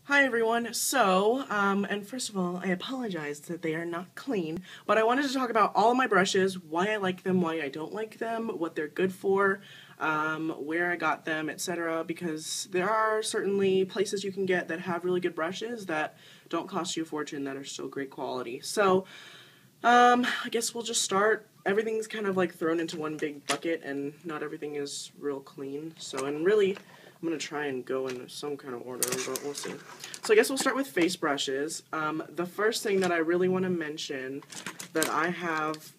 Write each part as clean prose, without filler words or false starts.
Hi everyone. So, and first of all, I apologize that they are not clean, but I wanted to talk about all of my brushes, why I like them, why I don't like them, what they're good for, where I got them, etc. Because there are certainly places you can get that have really good brushes that don't cost you a fortune, that are still great quality. So, I guess we'll just start. Everything's kind of like thrown into one big bucket and not everything is real clean. So, and really, I'm going to try and go in some kind of order, but we'll see. So I guess we'll start with face brushes. The first thing that I really want to mention that I have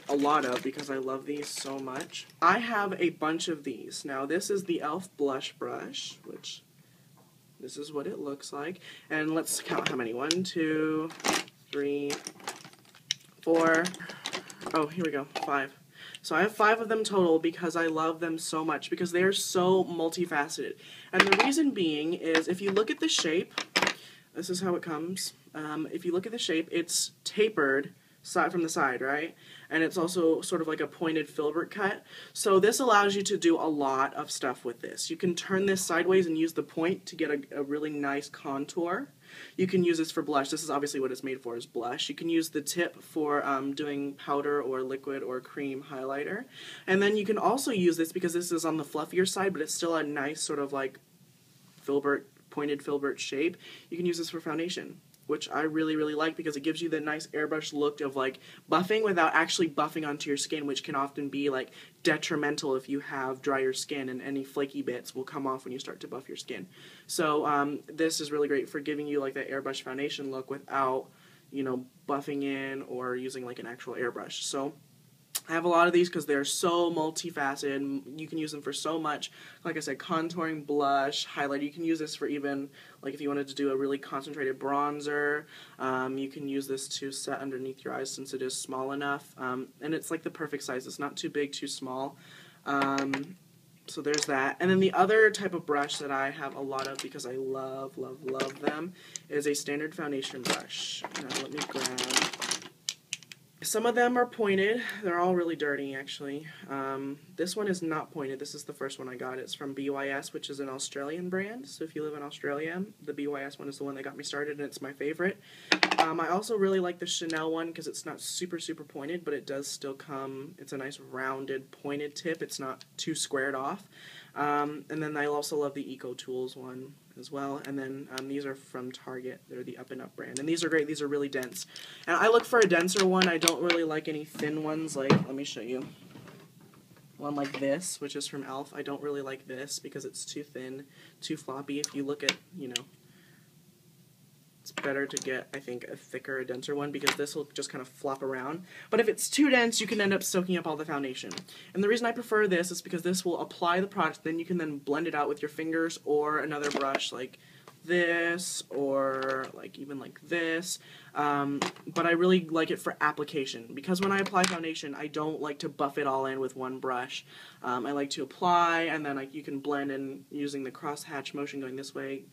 a lot of because I love these so much, I have a bunch of these. Now this is the e.l.f. blush brush, which this is what it looks like. And let's count how many. 1, 2, 3, 4. Oh, here we go. 5. So I have 5 of them total because I love them so much, because they are so multifaceted. And the reason being is if you look at the shape, this is how it comes. If you look at the shape, it's tapered from the side, right? And it's also sort of like a pointed filbert cut. So this allows you to do a lot of stuff with this. You can turn this sideways and use the point to get a really nice contour. You can use this for blush. This is obviously what it's made for, is blush. You can use the tip for doing powder or liquid or cream highlighter. And then you can also use this, because this is on the fluffier side, but it's still a nice sort of like filbert, pointed filbert shape. You can use this for foundation, which I really, really like, because it gives you the nice airbrush look of like buffing without actually buffing onto your skin, which can often be like detrimental if you have drier skin, and any flaky bits will come off when you start to buff your skin. So this is really great for giving you like that airbrush foundation look without, you know, buffing in or using like an actual airbrush. So I have a lot of these because they're so multifaceted. You can use them for so much. Like I said, contouring, blush, highlighter. You can use this for even, like if you wanted to do a really concentrated bronzer. You can use this to set underneath your eyes since it is small enough. And it's like the perfect size. It's not too big, too small. So there's that. And then the other type of brush that I have a lot of because I love, love, love them is a standard foundation brush. Now let me grab... Some of them are pointed. They're all really dirty, actually. This one is not pointed. This is the first one I got. It's from BYS, which is an Australian brand. So if you live in Australia, the BYS one is the one that got me started, and it's my favorite. I also really like the Chanel one because it's not super, super pointed, but it does still come. It's a nice rounded, pointed tip. It's not too squared off. And then I also love the ecotools one as well. And then these are from Target. They're the Up and Up brand. And these are great. These are really dense. And I look for a denser one. I don't really like any thin ones. Like, let me show you. One like this, which is from e.l.f. I don't really like this because it's too thin, too floppy. If you look at, you know, it's better to get, I think, a thicker, a denser one, because this will just kind of flop around. But if it's too dense, you can end up soaking up all the foundation. And the reason I prefer this is because this will apply the product, then you can then blend it out with your fingers or another brush like this, or like even like this. But I really like it for application, because when I apply foundation, I don't like to buff it all in with one brush. I like to apply, and then you can blend in using the crosshatch motion, going this way,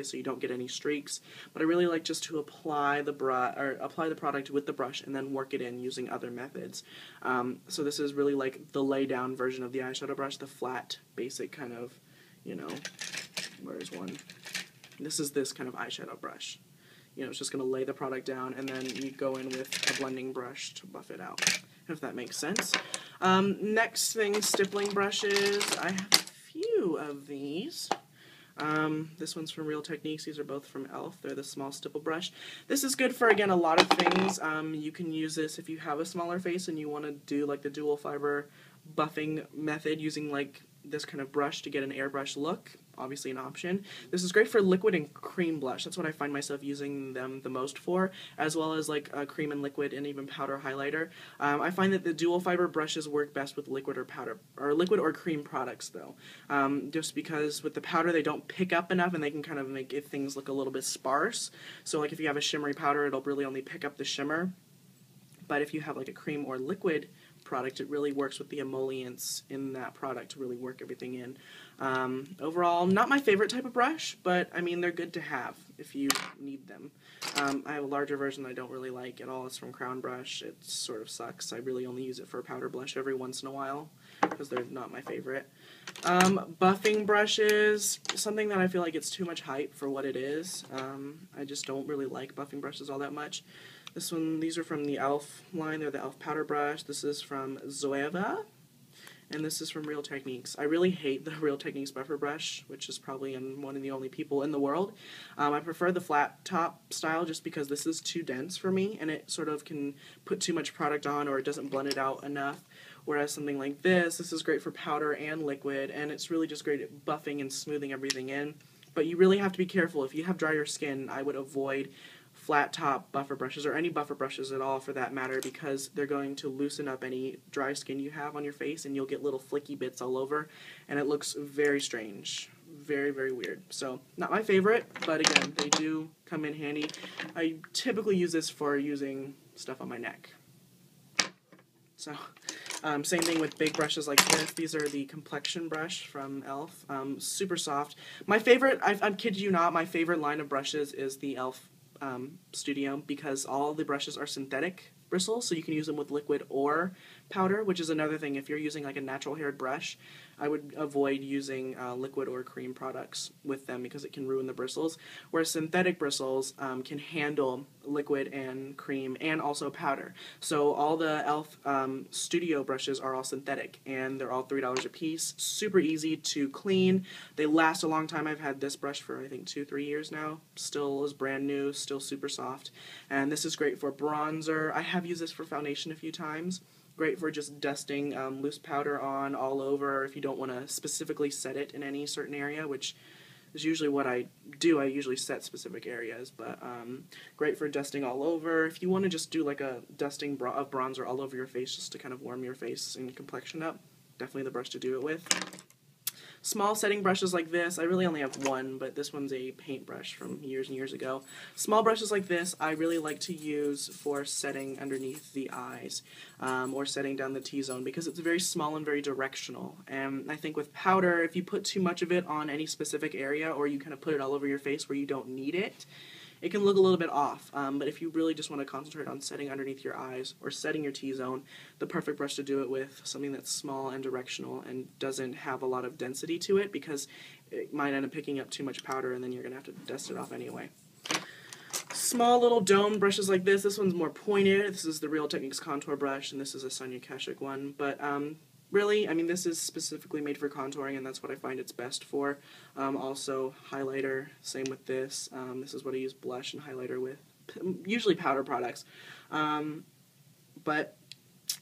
so you don't get any streaks. But I really like just to apply the product with the brush and then work it in using other methods. So this is really like the lay down version of the eyeshadow brush, the flat, basic kind of, you know, where's one? This is this kind of eyeshadow brush. You know, it's just going to lay the product down, and then you go in with a blending brush to buff it out, if that makes sense. Next thing, stippling brushes. I have a few of these. This one's from Real Techniques. These are both from e.l.f. They're the small stipple brush. This is good for, again, a lot of things. You can use this if you have a smaller face and you want to do like the dual fiber buffing method using like this kind of brush to get an airbrush look. Obviously an option. This is great for liquid and cream blush. That's what I find myself using them the most for, as well as like cream and liquid and even powder highlighter. I find that the dual fiber brushes work best with liquid or powder, or liquid or cream products though. Just because with the powder they don't pick up enough, and they can kind of make things look a little bit sparse. So like if you have a shimmery powder, it'll really only pick up the shimmer. But if you have like a cream or liquid product, it really works with the emollients in that product to really work everything in. Overall, not my favorite type of brush, but I mean, they're good to have if you need them. I have a larger version I don't really like at all. It's from Crown Brush. It sort of sucks. I really only use it for a powder blush every once in a while. because they're not my favorite. Buffing brushes, something that I feel like it's too much hype for what it is. I just don't really like buffing brushes all that much. These are from the e.l.f. line. They're the e.l.f. powder brush. This is from Zoeva, and this is from Real Techniques. I really hate the Real Techniques buffer brush, which is probably one of the only people in the world. I prefer the flat top style just because this is too dense for me, and it sort of can put too much product on, or it doesn't blend it out enough. Whereas something like this is great for powder and liquid, and it's really just great at buffing and smoothing everything in. But you really have to be careful. If you have drier skin, I would avoid flat top buffer brushes, or any buffer brushes at all for that matter, because they're going to loosen up any dry skin you have on your face, and you'll get little flicky bits all over, and it looks very strange. Very, very weird. So, not my favorite, but again, they do come in handy. I typically use this for using stuff on my neck. So, same thing with big brushes like this. These are the complexion brush from e.l.f. Super soft. My favorite, I kid you not, my favorite line of brushes is the e.l.f. Studio, because all the brushes are synthetic bristles, so you can use them with liquid or powder, which is another thing. If you're using like a natural haired brush, I would avoid using liquid or cream products with them because it can ruin the bristles, whereas synthetic bristles can handle liquid and cream and also powder. So all the e.l.f. Studio brushes are all synthetic, and they're all $3 a piece. Super easy to clean. They last a long time. I've had this brush for I think 2-3 years now. Still is brand new, still super soft. And this is great for bronzer. I have used this for foundation a few times. Great for just dusting loose powder on all over if you don't want to specifically set it in any certain area, which is usually what I do. I usually set specific areas, but great for dusting all over. If you want to just do like a dusting of bronzer all over your face just to kind of warm your face and complexion up, definitely the brush to do it with. Small setting brushes like this, I really only have one, but this one's a paintbrush from years and years ago. Small brushes like this I really like to use for setting underneath the eyes, or setting down the T-zone, because it's very small and very directional. And I think with powder, if you put too much of it on any specific area, or you kind of put it all over your face where you don't need it, it can look a little bit off. But if you really just want to concentrate on setting underneath your eyes or setting your T-zone, the perfect brush to do it with, something that's small and directional and doesn't have a lot of density to it, because it might end up picking up too much powder and then you're going to have to dust it off anyway. Small little dome brushes like this. This one's more pointed. This is the Real Techniques contour brush, and this is a Sonia Kashuk one. But really, I mean, this is specifically made for contouring, and that's what I find it's best for. Also, highlighter, same with this. This is what I use blush and highlighter with, usually powder products. But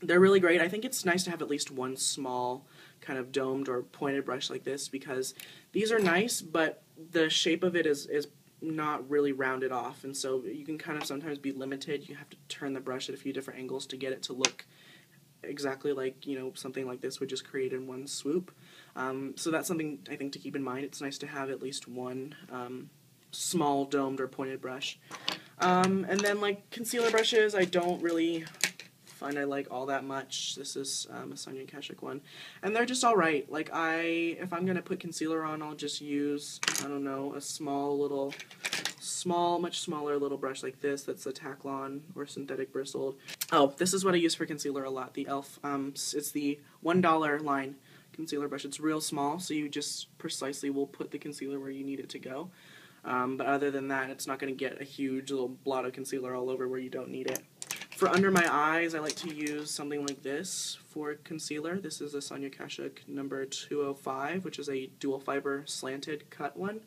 they're really great. I think it's nice to have at least one small kind of domed or pointed brush like this, because these are nice, but the shape of it is not really rounded off, and so you can kind of sometimes be limited. You have to turn the brush at a few different angles to get it to look exactly like, you know, something like this would just create in one swoop. So that's something I think to keep in mind. It's nice to have at least one small domed or pointed brush. And then like concealer brushes, I don't really find I like all that much. This is a Sonia Kashuk one, and they're just alright. Like if I'm gonna put concealer on, I'll just use, I don't know, a much smaller little brush like this that's a Taklon or synthetic bristled. Oh, this is what I use for concealer a lot, the e.l.f. It's the $1 line concealer brush. It's real small, so you just precisely will put the concealer where you need it to go. But other than that, it's not going to get a huge little blot of concealer all over where you don't need it. For under my eyes, I like to use something like this for concealer. This is a Sonia Kashuk number 205, which is a dual fiber slanted cut one.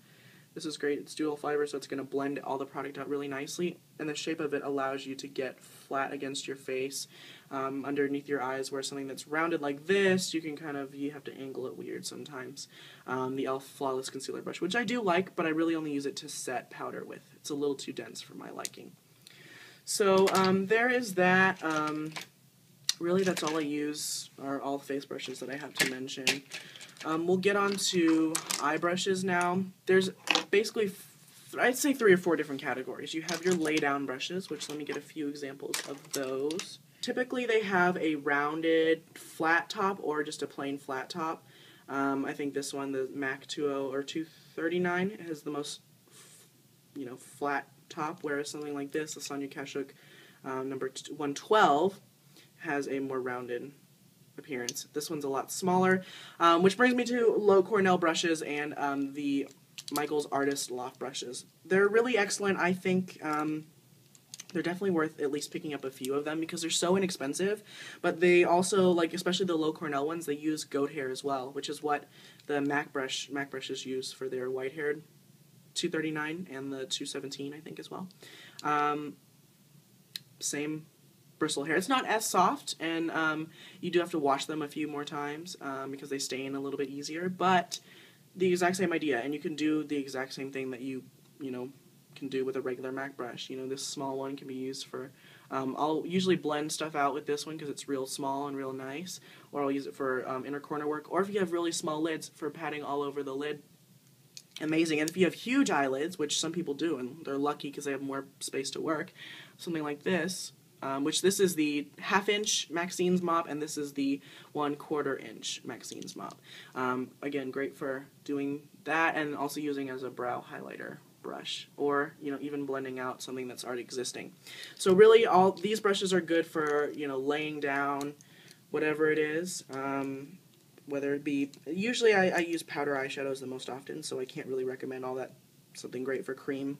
This is great. It's dual fiber, so it's going to blend all the product out really nicely, and the shape of it allows you to get flat against your face, underneath your eyes, where something that's rounded like this, you have to angle it weird sometimes. The e.l.f. Flawless Concealer Brush, which I do like, but I really only use it to set powder with. It's a little too dense for my liking. So there is that. Really, that's all I use, are all face brushes that I have to mention. We'll get on to eye brushes now. There's basically, I'd say 3 or 4 different categories. You have your lay-down brushes, which let me get a few examples of those. Typically, they have a rounded flat top or just a plain flat top. I think this one, the MAC 239, has the most, flat top, whereas something like this, the Sonia Kashuk number 112, has a more rounded appearance. This one's a lot smaller, which brings me to Loew Cornell brushes and the Michaels Artist Loft brushes. They're really excellent. I think they're definitely worth at least picking up a few of them because they're so inexpensive, but they also, like, especially the Loew Cornell ones, they use goat hair as well, which is what the Mac brushes use for their white-haired 239 and the 217, I think, as well. Same bristle hair. It's not as soft, and you do have to wash them a few more times because they stain a little bit easier, but the exact same idea, and you can do the exact same thing that you know, can do with a regular Mac brush. You know, this small one can be used for, I'll usually blend stuff out with this one because it's real small and real nice, or I'll use it for inner corner work, or if you have really small lids, for patting all over the lid. Amazing. And if you have huge eyelids, which some people do, and they're lucky because they have more space to work, something like this, which this is the 1/2 inch Maxine's mop, and this is the 1/4 inch Maxine's mop. Again, great for doing that, and also using as a brow highlighter brush, or, you know, even blending out something that's already existing. So really, all these brushes are good for, you know, laying down whatever it is. Whether it be, usually I use powder eyeshadows the most often, so I can't really recommend all that. Something great for cream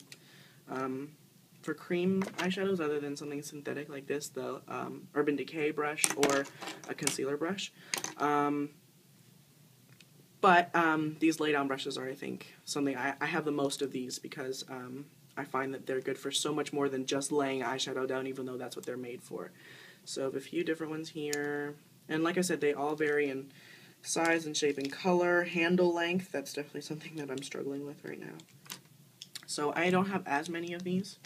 eyeshadows other than something synthetic like this, the Urban Decay brush or a concealer brush. But these lay down brushes are, I think, something I have the most of these because I find that they're good for so much more than just laying eyeshadow down, even though that's what they're made for. So I have a few different ones here, and like I said, they all vary in size and shape and color. Handle length, that's definitely something that I'm struggling with right now. So I don't have as many of these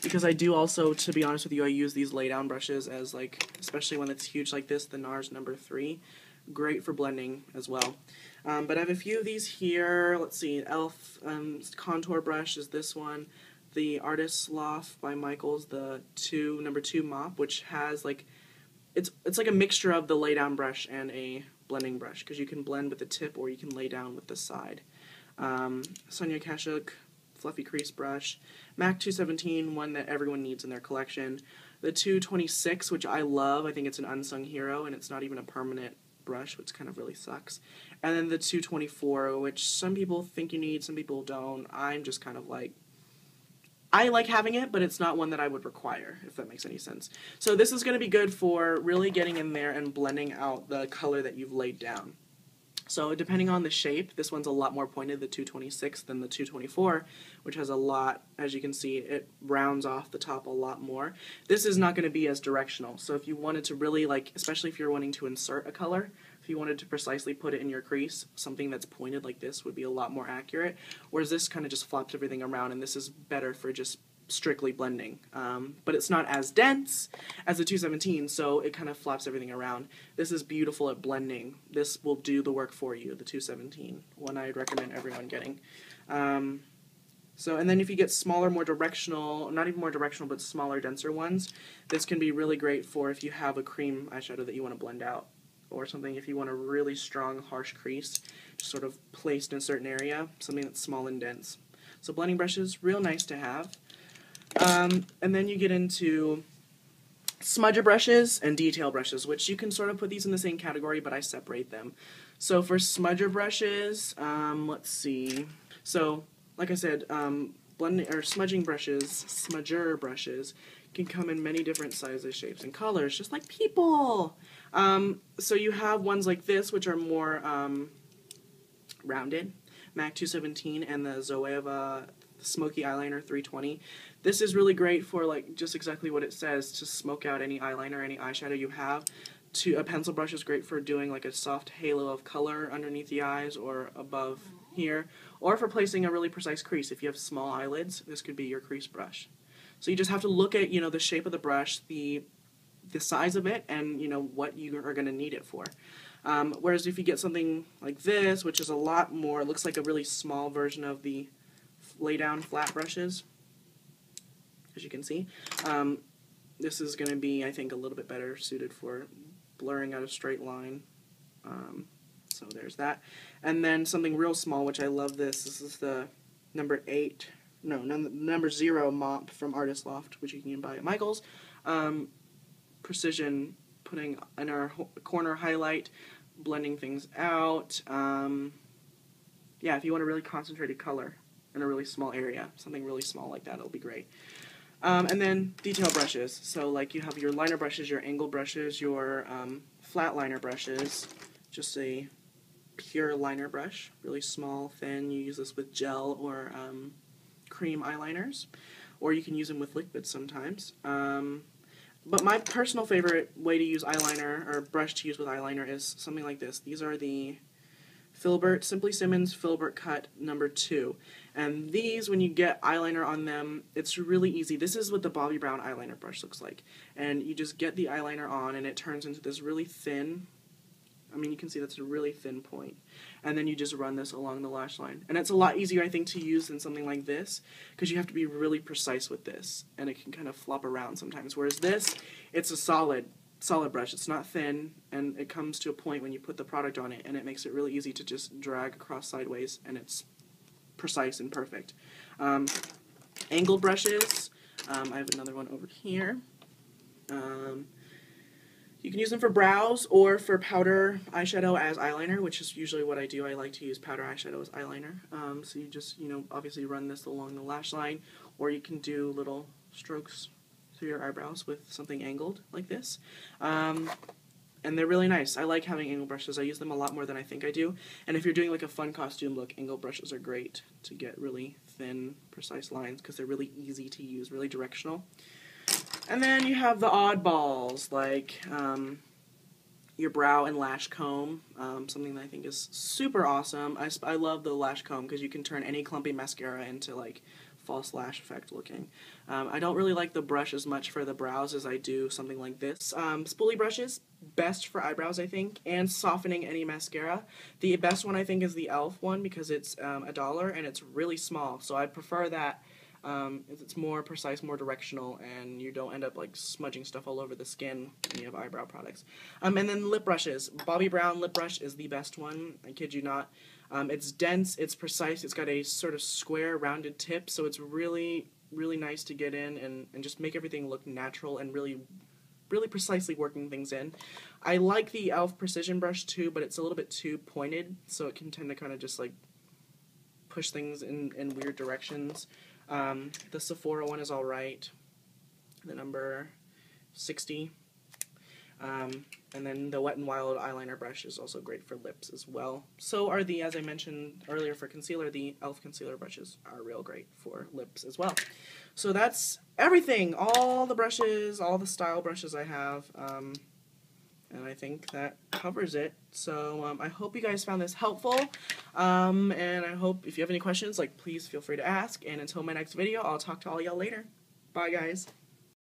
because I do also, to be honest with you, I use these lay down brushes as, like, especially when it's huge like this, the NARS number 3. Great for blending as well. But I have a few of these here. Let's see, e.l.f. contour brush is this one. The Artist Loft by Michaels, the number 2 mop, which has, like, it's like a mixture of the lay down brush and a blending brush, because you can blend with the tip or you can lay down with the side. Sonia Kashuk fluffy crease brush. Mac 217, one that everyone needs in their collection. The 226, which I love. I think it's an unsung hero, and it's not even a permanent brush, which kind of really sucks. And then the 224, which some people think you need, some people don't. I'm just kind of like, I like having it, but it's not one that I would require, if that makes any sense. So this is going to be good for really getting in there and blending out the color that you've laid down. So depending on the shape, this one's a lot more pointed, the 226, than the 224, which has a lot, as you can see, it rounds off the top a lot more. This is not going to be as directional, so if you wanted to really, like, especially if you're wanting to insert a color, if you wanted to precisely put it in your crease, something that's pointed like this would be a lot more accurate, whereas this kind of just flops everything around, and this is better for just strictly blending. But it's not as dense as the 217, so it kind of flops everything around. This is beautiful at blending. This will do the work for you, the 217, one I'd recommend everyone getting. And then if you get smaller, more directional, not even more directional, but smaller, denser ones, this can be really great for if you have a cream eyeshadow that you want to blend out, or something if you want a really strong, harsh crease, just sort of placed in a certain area, something that's small and dense. So blending brushes, real nice to have. And then you get into smudger brushes and detail brushes, which you can sort of put these in the same category, but I separate them. So for smudger brushes, let's see. So, like I said, smudger brushes can come in many different sizes, shapes, and colors, just like people. So you have ones like this, which are more rounded, Mac 217, and the Zoeva Smoky Eyeliner 320. This is really great for, like, just exactly what it says, to smoke out any eyeliner, any eyeshadow you have. A pencil brush is great for doing, like, a soft halo of color underneath the eyes or above here, or for placing a really precise crease. If you have small eyelids, this could be your crease brush. So you just have to look at, you know, the shape of the brush, the size of it, and, you know, what you are going to need it for. Whereas if you get something like this, which is a lot more, it looks like a really small version of the lay-down flat brushes, as you can see. This is going to be, I think, a little bit better suited for blurring out a straight line. So there's that. And then something real small, which I love this. This is the number 0 mop from Artist Loft, which you can buy at Michaels. Precision putting in our corner highlight, blending things out. Yeah, if you want a really concentrated color in a really small area, something really small like that, it'll be great. And then detail brushes. So like you have your liner brushes, your angle brushes, your flat liner brushes, just a pure liner brush, really small, thin. You use this with gel or cream eyeliners, or you can use them with liquid sometimes. But my personal favorite way to use eyeliner, or brush to use with eyeliner, is something like this. These are the Filbert, Simply Simmons Filbert Cut number 2. And these, when you get eyeliner on them, it's really easy. This is what the Bobbi Brown eyeliner brush looks like. And you just get the eyeliner on, and it turns into this really thin, I mean, you can see that's a really thin point. And then you just run this along the lash line. And it's a lot easier, I think, to use than something like this, because you have to be really precise with this, and it can kind of flop around sometimes. Whereas this, it's a solid brush. It's not thin, and it comes to a point when you put the product on it, and it makes it really easy to just drag across sideways, and it's precise and perfect. Angle brushes. I have another one over here. You can use them for brows or for powder eyeshadow as eyeliner, which is usually what I do. I like to use powder eyeshadow as eyeliner. So you just, obviously run this along the lash line, or you can do little strokes through your eyebrows with something angled like this. And they're really nice. I like having angle brushes. I use them a lot more than I think I do. And if you're doing like a fun costume look, angle brushes are great to get really thin, precise lines because they're really easy to use, really directional. And then you have the oddballs, like your brow and lash comb, something that I think is super awesome. I love the lash comb because you can turn any clumpy mascara into like false lash effect looking. I don't really like the brush as much for the brows as I do something like this. Spoolie brushes, best for eyebrows I think, and softening any mascara. The best one I think is the e.l.f. one because it's $1 and it's really small, so I prefer that. It's more precise, more directional, and you don't end up like smudging stuff all over the skin when you have eyebrow products. And then lip brushes. Bobbi Brown lip brush is the best one, I kid you not. It's dense, it's precise, it's got a sort of square, rounded tip, so it's really, really nice to get in and just make everything look natural and really precisely working things in. I like the e.l.f. Precision brush too, but it's a little bit too pointed, so it can tend to kind of just like push things in weird directions. The Sephora one is alright, the number 60. And then the Wet n Wild eyeliner brush is also great for lips as well. So are the, as I mentioned earlier for concealer, the e.l.f. concealer brushes are real great for lips as well. So that's everything, all the brushes, all the style brushes I have. And I think that covers it. So I hope you guys found this helpful. And I hope if you have any questions, please feel free to ask. And until my next video, I'll talk to all y'all later. Bye, guys.